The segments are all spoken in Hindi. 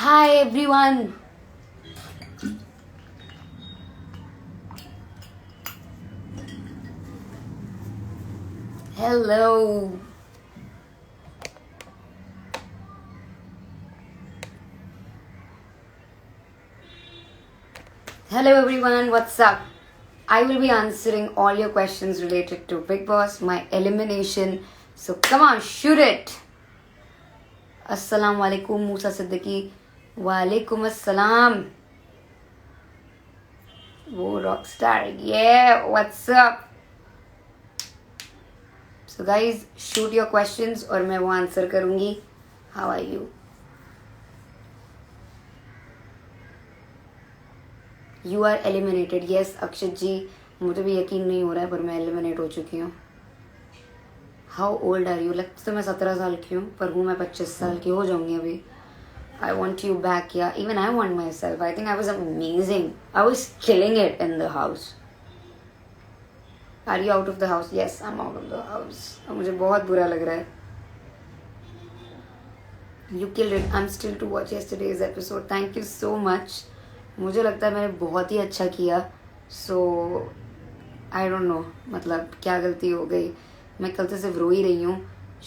Hi everyone. Hello. Hello everyone, what's up? I will be answering all your questions related to Bigg Boss, my elimination. So come on, shoot it. Assalamu alaikum, Musa Siddiqui. Wa alaikum assalam. Whoa, Rockstar. Yeah, what's up? So guys, shoot your questions और मैं वो आंसर करूँगी. How are you? You are eliminated. Yes, अक्षत जी, मुझे भी यकीन नहीं हो रहा है पर मैं एलिमिनेट हो चुकी हूँ. How old are you? लगता तो मैं 17 साल की हूँ पर हूँ मैं 25 साल की हो जाऊँगी अभी. I want you back, yeah. Even I want myself. I think I was amazing. I was killing it in the house. Are you out of the house? Yes, I'm out of the house. अब मुझे बहुत बुरा लग रहा है. You killed it. I'm still to watch yesterday's episode. Thank you so much. मुझे लगता है मैंने बहुत ही अच्छा किया. So I don't know. मतलब क्या गलती हो गई. मैं कल से सिर्फ रो ही रही हूँ.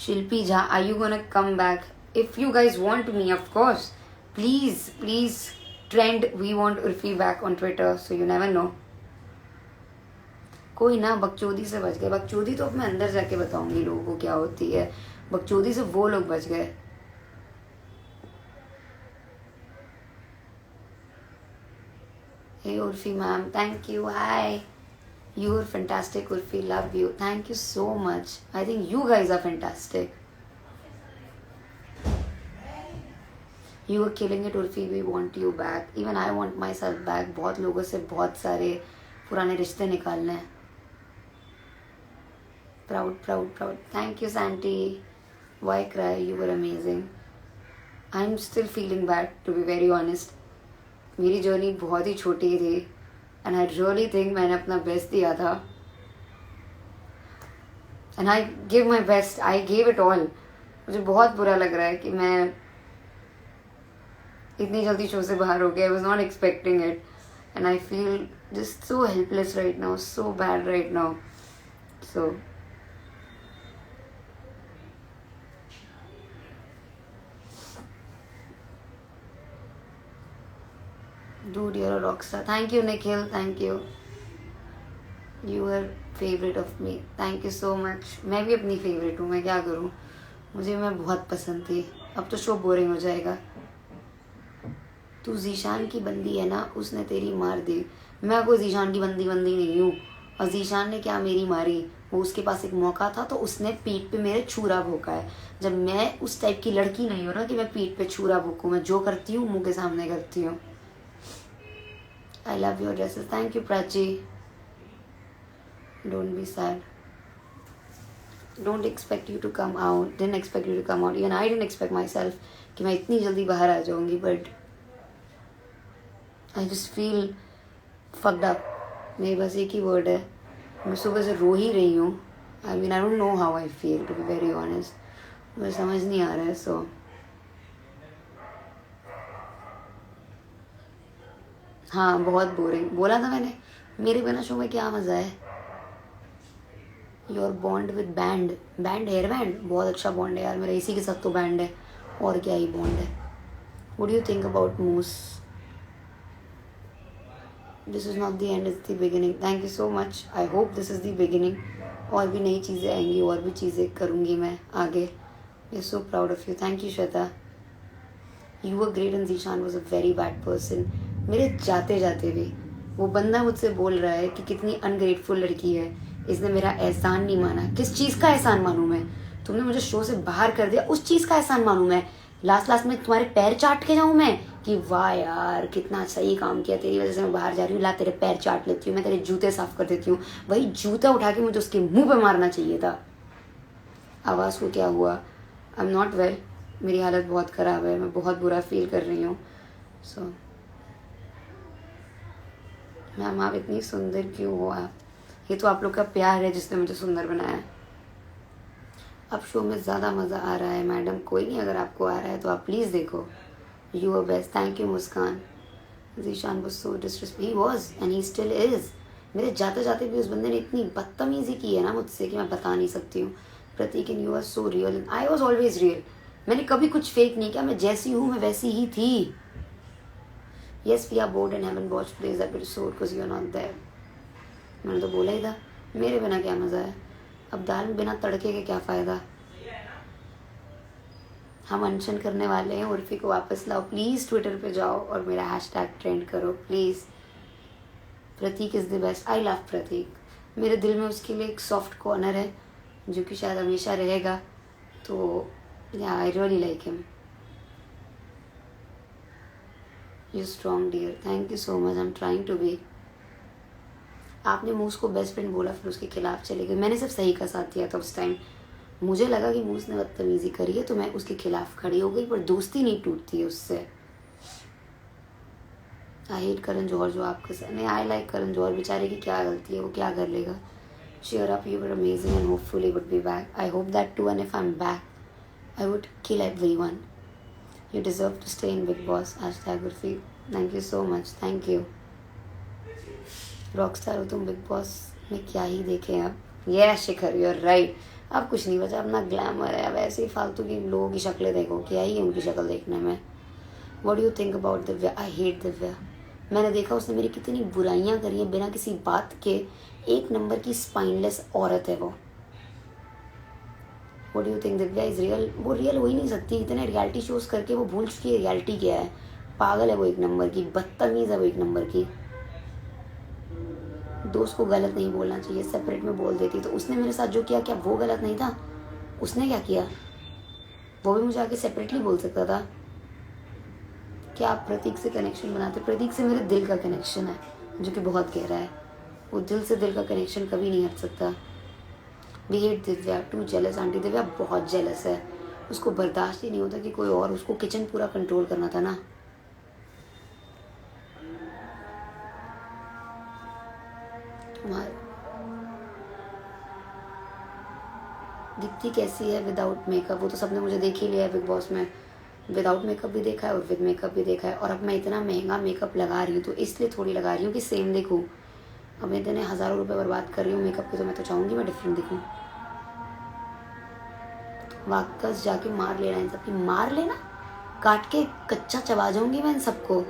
शिल्पी Jha, are you gonna come back? If you guys want me, of course. Please trend we want Urfi back on Twitter. So you never know. कोई ना बकचोदी से बच गए. बकचोदी तो अब मैं अंदर जाके बताऊंगी लोगों को क्या होती है. बकचोदी से वो लोग बच गए. Hey Urfi ma'am, thank you. Hi. You are fantastic, Urfi. Love you. Thank you so much. I think you guys are fantastic. You are killing it, Urfi. We want you back. Even I want myself back. बहुत लोगों से बहुत सारे पुराने रिश्ते निकालने हैं. Proud. Thank you, Santi. Why cry? You were amazing. I'm still feeling bad, to be very honest. मेरी जर्नी बहुत ही छोटी थी. And I really think मैंने अपना बेस्ट दिया था. And I gave my best. I gave it all. मुझे बहुत बुरा लग रहा है कि मैं इतनी जल्दी शो से बाहर हो गया. I was not expecting it. And I feel just so helpless right now. So bad right now. So dude, you're a rockstar. Thank you, Nikhil. Thank you. You are favorite of me. Thank you so much. मैं भी अपनी favorite हूँ. मैं क्या करूँ. मैं बहुत पसंद थी. अब तो शो बोरिंग हो जाएगा. तू जीशान की बंदी है ना, उसने तेरी मार दी. मैं कोई जीशान की बंदी नहीं हूँ. और जीशान ने क्या मेरी मारी. वो उसके पास एक मौका था तो उसने पीठ पे मेरे छुरा भोंका है. जब मैं उस टाइप की लड़की नहीं हूँ ना कि मैं पीठ पे छुरा भोंकूँ. मैं जो करती हूँ मुंह के सामने करती हूँ. I love your dresses. Thank you, Prachi. Don't be sad. Don't expect you to come out. Didn't expect you to come out. Even I didn't expect myself कि मैं इतनी जल्दी बाहर आ जाऊंगी. But I just feel fucked up. मेरे बस एक ही word है. मैं सुबह से रो ही रही हूँ. I mean, I don't know how I feel, to be very honest. मुझे समझ नहीं आ रहा है. So हाँ, बहुत बोरिंग. बोला था मैंने, मेरे बिना शो में क्या मज़ा है. Your bond with band. Hair band बहुत अच्छा बॉन्ड है यार मेरा. इसी के साथ तो बैंड है और क्या ही बॉन्ड है. What do you think about Moose. This is not the end, it's the beginning. Thank you so much. I hope this is the beginning. और भी नई चीज़ें आएंगी, और भी चीज़ें करूँगी मैं आगे. I so proud of you. Thank you Shweta. You were great and Zeeshan was a very bad person. मेरे जाते जाते भी वो बंदा मुझसे बोल रहा है कि कितनी अनग्रेटफुल लड़की है, इसने मेरा एहसान नहीं माना. किस चीज़ का एहसान मानूं मैं. तुमने मुझे शो से बाहर कर दिया, उस चीज़ का एहसान मानूं मैं. लास्ट में तुम्हारे पैर चाट के जाऊं मैं कि वाह यार कितना सही काम किया, तेरी वजह से मैं बाहर जा रही हूँ, ला तेरे पैर चाट लेती हूँ, मैं तेरे जूते साफ कर देती हूँ. वही जूता उठा के मुझे उसके मुंह पे मारना चाहिए था. आवाज़ को क्या हुआ. I am not well. मेरी हालत बहुत ख़राब है. मैं बहुत बुरा फील कर रही हूँ. सो मैम आप इतनी सुंदर क्यों हो आप. ये तो आप लोग का प्यार है जिसने मुझे सुंदर बनाया. अब शो में ज़्यादा मज़ा आ रहा है मैडम. कोई नहीं, अगर आपको आ रहा है तो आप प्लीज़ देखो. You were best. Thank you, Muskan. Zishan was so disrespectful. He was and he still is. मेरे जाते जाते भी उस बंदे ने इतनी बदतमीजी की है ना मुझसे कि मैं बता नहीं सकती हूँ. Prateek and you are so real. I was always real. मैंने कभी कुछ फेक नहीं किया. मैं जैसी हूँ मैं वैसी ही थी. Yes, we are bored and haven't watched today's episode because you are not there. मैंने तो बोला ही था. मेरे बिना क्या मज़ा है. अब दाल में बिना तड़के के क्या फ़ायदा. हम अनशन करने वाले हैं. उर्फी को वापस लाओ प्लीज़. ट्विटर पे जाओ और मेरा हैशटैग ट्रेंड करो please. Prateek is the best. I love Prateek. मेरे दिल में उसके लिए एक सॉफ्ट कॉर्नर है जो कि शायद हमेशा रहेगा. तो yeah I really like him. You strong dear. Thank you so much. I am trying to be. आपने मूस को बेस्ट फ्रेंड बोला फिर उसके खिलाफ चले गए. मैंने सिर्फ सही का साथ दिया था उस टाइम. मुझे लगा कि मूस ने बदतमीजी करी है तो मैं उसके खिलाफ खड़ी हो गई. पर दोस्ती नहीं टूटती है उससे. आई हेट करण जौहर जो आपके साथ. नहीं, आई लाइक करण जौहर. बेचारे की क्या गलती है. वो क्या कर लेगा. cheer up, you were amazing and hopefully would be back. I hope that too, and if I'm back I would kill everyone. You deserve to stay in Big Boss. Hashtag Urfi. Thank you so much. Thank you. Rockstar हो तुम. Big Boss में क्या ही देखें अब. Yeah Shikhar, you're right. अब कुछ नहीं बचा. अपना ग्लैमर है. अब ऐसे ही फालतू की लोगों की शक्लें देखो. क्या ही है उनकी शक्ल देखने में. What do you think about Divya? I hate Divya. मैंने देखा उसने मेरी कितनी बुराइयां करी हैं बिना किसी बात के. एक नंबर की स्पाइनलेस औरत है वो. What do you think? Divya is real. वो रियल हो ही नहीं सकती. इतने रियलिटी शोज करके वो भूल चुकी है रियलिटी क्या है. पागल है वो एक नंबर की. बदतमीज है वो एक नंबर की. दोस्त को गलत नहीं बोलना चाहिए. सेपरेट में बोल देती. तो उसने मेरे साथ जो किया क्या वो गलत नहीं था. उसने क्या किया वो भी मुझे आके सेपरेटली बोल सकता था. क्या आप प्रतीक से कनेक्शन बनाते. प्रतीक से मेरे दिल का कनेक्शन है जो कि बहुत गहरा है. वो दिल से दिल का कनेक्शन कभी नहीं हट सकता. We hate Divya. Too jealous. Aunty Divya बहुत जेलस है. उसको बर्दाश्त ही नहीं होता कि कोई और. उसको किचन पूरा कंट्रोल करना था ना. दीप्ति कैसी है विदाउट मेकअप. वो तो सबने मुझे देख ही लिया है बिग बॉस में. विदाउट मेकअप भी देखा है और विद मेकअप भी देखा है. और अब मैं इतना महंगा मेकअप लगा रही हूँ तो इसलिए थोड़ी लगा रही हूँ कि सेम दिखूँ. अब मैं इतने हज़ारों रुपए बर्बाद कर रही हूँ मेकअप के तो मैं तो चाहूँगी मैं डिफरेंट दिखूँ. वापस जाके मार लेना इन सबकी. मार लेना. काट के कच्चा चबा जाऊंगी मैं इन सबको.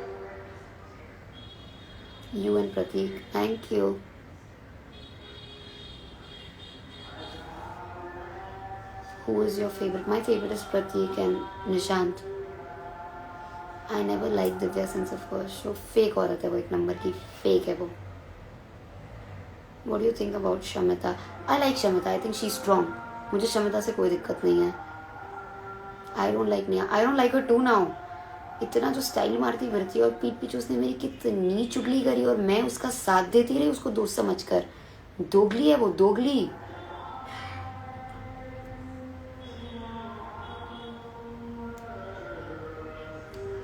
You and Pratik. Thank you. Who is your favorite? My favorite is Prateek and Nishant. I never liked Divya since the first show. Fake औरत है वो एक नंबर की. Fake है वो. What do you think about Shamita? I like Shamita. I think she's strong. मुझे शमिता से कोई दिक्कत नहीं है. I don't like Neha. I don't like her too now. इतना जो स्टाइल मारती फिरती है और पीठ पीछे उसने मेरी कितनी चुगली करी और मैं उसका साथ देती रही उसको दोस्त समझकर. दोगली है वो. दोगली.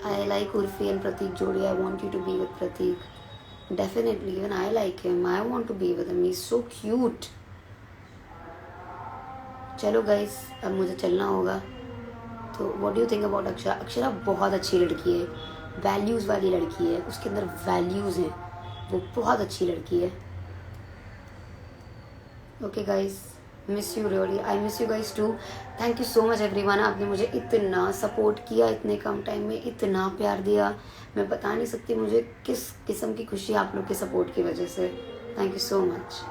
I like Urfi and Prateek Jodi. I want you to be with Prateek. Definitely. Even I like him. I want to be with him. He's so cute. चलो गाइस अब मुझे चलना होगा. तो what do you think about Akshara. Akshara बहुत अच्छी लड़की है. वैल्यूज़ वाली लड़की है. उसके अंदर वैल्यूज़ हैं. वो बहुत अच्छी लड़की है. Okay guys. Miss you really. I miss you guys too. Thank you so much everyone. आपने मुझे इतना सपोर्ट किया इतने कम टाइम में. इतना प्यार दिया. मैं बता नहीं सकती मुझे किस किस्म की खुशी आप लोग के सपोर्ट की वजह से. Thank you so much.